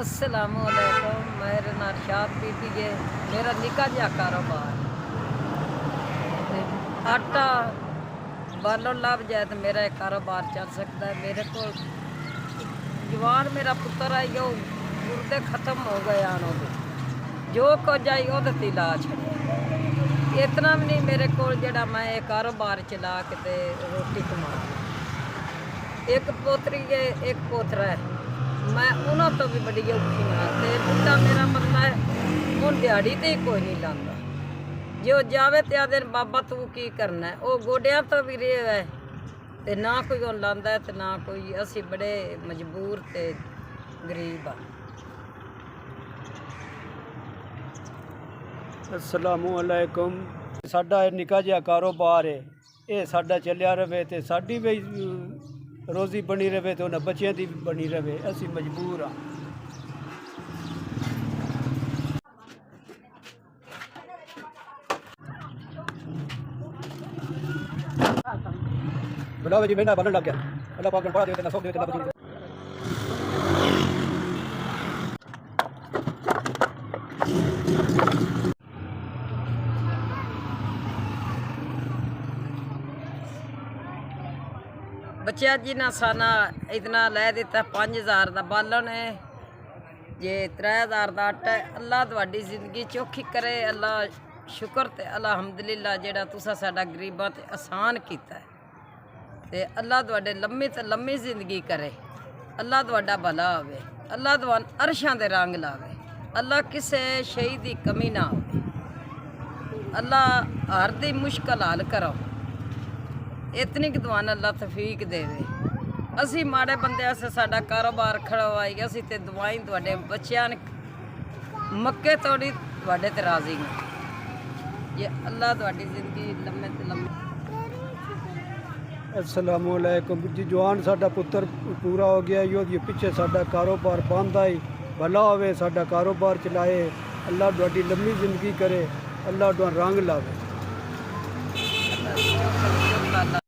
अस्सलामुअलैकुम। मेरे नाम शाद बीबी है। मेरा निका जिहा कारोबार ते आटा बालों लभ जाए तो मेरा एक कारोबार चल सकता है। मेरे को जवान मेरा पुत्र आई वो गुर्दे खत्म हो गए आनों के जो कुछ आई वो ला छड़े इतना भी नहीं मेरे को जड़ा मैं एक कारोबार चला के ते रोटी कमा एक पोतरी है एक पोतरा है मैं उन्होंने तो भी बड़ी औखी हाँ तो बुढ़ा मेरा मतलब है हूँ दिहाड़ी तो ही कोई नहीं लाता जो जावे तो आदे बाबा तू की करना है वो गोडिया तो भी रेव है तो ना कोई वो लाता है तो ना कोई असी बड़े मजबूर ते गरीब हाँ। अस्सलामु अलैकुम। साडा निका जिहा कारोबार है ये साडा चलिया रहे तो साडी भी रोज़ी बनी रहे तो उन्हें बच्चों की भी बनी रहे असी मजबूर हाँ। बड़ा जी महीना बनने लग गया अल्लाह पाक ने पढ़ा दिया सौ दिया बच्चा जी ना साना इतना लै दिता 5000 का बालन है जे 3000 का आटा है। अल्लाह तुहाडी जिंदगी चौखी करे अल्लाह शुक्र ते अलहमदुलिल्लाह जेड़ा तुसा साडा गरीबां ते आसान कीता है ते अल्लाह तुहाडे लम्मी ते लम्मी जिंदगी करे अल्लाह तुहाडा भला होवे अल्लाह तुहान अरशां दे रंग लावे अल्लाह किसे शई दी कमी ना होवे अल्लाह हर दी मुश्किल हल करो इतनी कि दुआन अल्लाह तफीक देवे। असी माड़े बंदे आसे साडा कारोबार खड़ा होई असी ते दुआई तुहाडे बच्चियां ने मक्के तोड़ी तुहाडे ते राजी हैं ये अल्लाह तुहाडी जिंदगी लम्मे ते लम्मे। अस्सलामु अलैकुम जी जवान साडा पुत्र पूरा हो गया यो ये पीछे साडा कारोबार बंद आई भला होवे साडा कारोबार चलाए अल्लाह तुहाडी लम्मी जिंदगी करे अल्लाह तुहां रंग लावे।